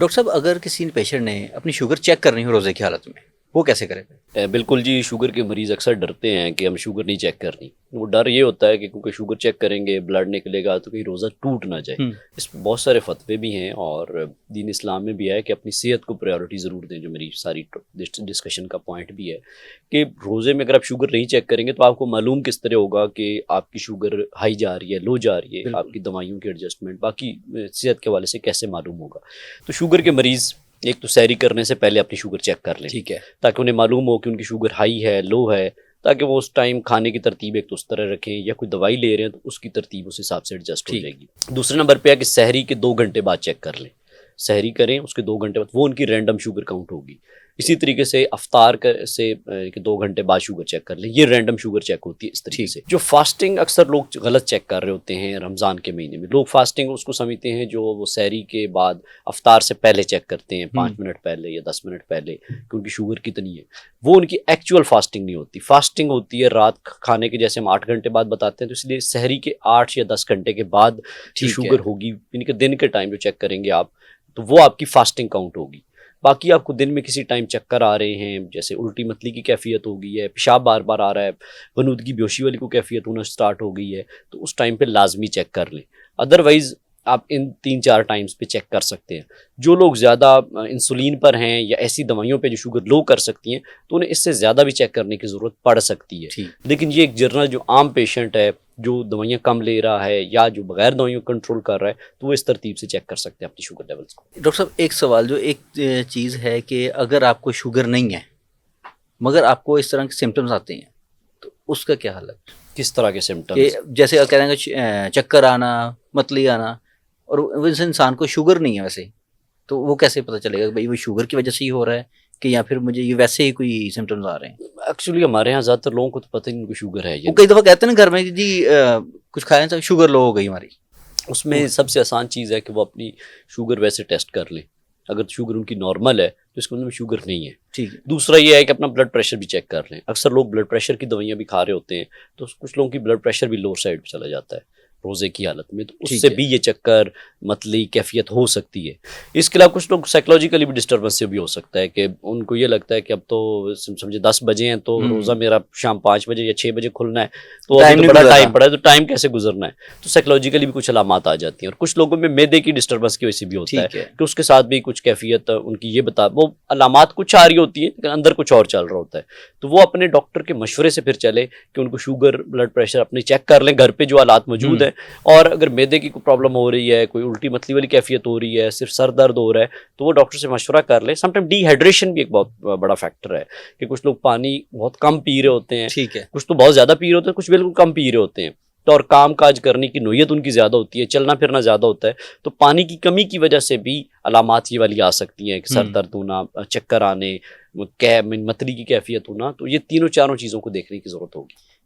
Doctor صاحب اگر کسی پیشنٹ نے اپنی شوگر چیک کرنی ہو روزے کی حالت میں وہ کیسے کرے؟ بالکل جی، شوگر کے مریض اکثر ڈرتے ہیں کہ ہم شوگر نہیں چیک کرنی. وہ ڈر یہ ہوتا ہے کہ کیونکہ شوگر چیک کریں گے بلڈ نکلے گا تو کہیں روزہ ٹوٹ نہ جائے. اس میں بہت سارے فتوے بھی ہیں اور دین اسلام میں بھی ہے کہ اپنی صحت کو پریورٹی ضرور دیں. جو میری ساری ڈسکشن کا پوائنٹ بھی ہے کہ روزے میں اگر آپ شوگر نہیں چیک کریں گے تو آپ کو معلوم کس طرح ہوگا کہ آپ کی شوگر ہائی جا رہی ہے لو جا رہی ہے، آپ کی دوائیوں کی ایڈجسٹمنٹ باقی صحت کے حوالے سے کیسے معلوم ہوگا. تو شوگر کے مریض ایک تو سحری کرنے سے پہلے اپنی شوگر چیک کر لیں، ٹھیک ہے، تاکہ انہیں معلوم ہو کہ ان کی شوگر ہائی ہے لو ہے، تاکہ وہ اس ٹائم کھانے کی ترتیب ایک تو اس طرح رکھیں، یا کوئی دوائی لے رہے ہیں تو اس کی ترتیب اس حساب سے ایڈجسٹ ہو جائے گی. دوسرے نمبر پہ ہے کہ سحری کے 2 گھنٹے بعد چیک کر لیں. سحری کریں اس کے 2 گھنٹے بعد وہ ان کی رینڈم شوگر کاؤنٹ ہوگی. اسی طریقے سے افطار سے 2 گھنٹے بعد شوگر چیک کر لیں، یہ رینڈم شوگر چیک ہوتی ہے. اس طریقے سے جو فاسٹنگ اکثر لوگ غلط چیک کر رہے ہوتے ہیں رمضان کے مہینے میں، لوگ فاسٹنگ اس کو سمجھتے ہیں جو وہ سحری کے بعد افطار سے پہلے چیک کرتے ہیں 5 منٹ پہلے یا 10 منٹ پہلے کہ ان کی شوگر کتنی ہے. وہ ان کی ایکچوئل فاسٹنگ نہیں ہوتی. فاسٹنگ ہوتی ہے رات کھانے کے، جیسے ہم 8 گھنٹے بعد بتاتے ہیں، تو اس لیے سحری کے 8 یا 10 گھنٹے کے بعد جو شوگر ہوگی، یعنی کہ دن کے ٹائم جو چیک کریں گے آپ، تو وہ آپ کی فاسٹنگ کاؤنٹ ہوگی. باقی آپ کو دن میں کسی ٹائم چکر آ رہے ہیں، جیسے الٹی متلی کی کیفیت ہو گئی ہے، پیشاب بار بار آ رہا ہے، غنودگی بیہوشی والی کو کیفیت ہونا سٹارٹ ہو گئی ہے، تو اس ٹائم پہ لازمی چیک کر لیں. ادروائز آپ ان 3-4 ٹائمز پہ چیک کر سکتے ہیں. جو لوگ زیادہ انسولین پر ہیں یا ایسی دوائیوں پہ جو شوگر لو کر سکتی ہیں تو انہیں اس سے زیادہ بھی چیک کرنے کی ضرورت پڑ سکتی ہے. لیکن یہ ایک جنرل جو عام پیشنٹ ہے جو دوائیاں کم لے رہا ہے یا جو بغیر دوائیوں کنٹرول کر رہا ہے، تو وہ اس ترتیب سے چیک کر سکتے ہیں اپنی شوگر لیولز کو. ڈاکٹر صاحب ایک سوال، جو ایک چیز ہے کہ اگر آپ کو شوگر نہیں ہے مگر آپ کو اس طرح کے سمٹمز آتے ہیں تو اس کا کیا حل ہے؟ کس طرح کے سمٹمز؟ جیسے کہہ رہے ہیں کہ چکر آنا، متلی آنا، اور انسان کو شوگر نہیں ہے ویسے، تو وہ کیسے پتہ چلے گا کہ بھائی وہ شوگر کی وجہ سے ہی ہو رہا ہے کہ یا پھر مجھے یہ ویسے ہی کوئی سمٹمز آ رہے ہیں؟ ایکچولی ہمارے یہاں زیادہ تر لوگوں کو تو پتہ ہی نہیں کہ شوگر ہے. وہ کئی دفعہ کہتے ہیں نا گھر میں کہ جی کچھ کھائیں تو شوگر لو ہو گئی ہماری. اس میں سب سے آسان چیز ہے کہ وہ اپنی شوگر ویسے ٹیسٹ کر لیں. اگر شوگر ان کی نارمل ہے تو اس کے اندر میں شوگر نہیں ہے. ٹھیک ہے. دوسرا یہ ہے کہ اپنا بلڈ پریشر بھی چیک کر لیں. اکثر لوگ بلڈ پریشر کی دوائیاں بھی کھا رہے ہوتے ہیں تو کچھ لوگوں کی بلڈ پریشر بھی لوور سائڈ پہ چلا جاتا ہے روزے کی حالت میں، تو اس سے بھی یہ چکر متلی کیفیت ہو سکتی ہے. اس کے علاوہ کچھ لوگ سائیکولوجیکلی بھی ڈسٹربنس سے بھی ہو سکتا ہے کہ ان کو یہ لگتا ہے کہ اب تو سمجھے 10 بجے ہیں تو روزہ میرا شام 5 بجے یا 6 بجے کھلنا ہے، تو ابھی تو بڑا ٹائم پڑا ہے، تو ٹائم کیسے گزرنا ہے. تو سائیکولوجیکلی بھی کچھ علامات آ جاتی ہیں. اور کچھ لوگوں میں معدے کی ڈسٹربنس کی وجہ سے بھی ہوتا ہے کہ اس کے ساتھ بھی کچھ کیفیت ان کی یہ وہ علامات کچھ آ رہی ہوتی ہیں لیکن اندر کچھ اور چل رہا ہوتا ہے. تو وہ اپنے ڈاکٹر کے مشورے سے پھر چلے کہ ان کو شوگر بلڈ پریشر اپنے چیک کر لیں گھر پہ جو حالات موجود ہیں. اور اگر معدے کی کوئی پرابلم ہو رہی ہے، کوئی الٹی متلی والی کیفیت ہو رہی ہے، صرف سر درد ہو رہا ہے، تو وہ ڈاکٹر سے مشورہ کر لیں. سم ٹائم ڈی ہائیڈریشن بھی ایک بہت بڑا فیکٹر ہے کہ کچھ لوگ پانی بہت کم پی رہے ہوتے ہیں، ٹھیک ہے، کچھ تو بہت زیادہ پی رہے ہوتے ہیں، کچھ بالکل کم پی رہے ہوتے ہیں. تو اور کام کاج کرنے کی نوعیت ان کی زیادہ ہوتی ہے، چلنا پھرنا زیادہ ہوتا ہے، تو پانی کی کمی کی وجہ سے بھی علامات یہ والی آ سکتی ہیں کہ سر درد ہونا، چکر آنے، متلی کی کیفیت ہونا. تو یہ 3-4 چیزوں کو دیکھنے کی ضرورت ہوگی.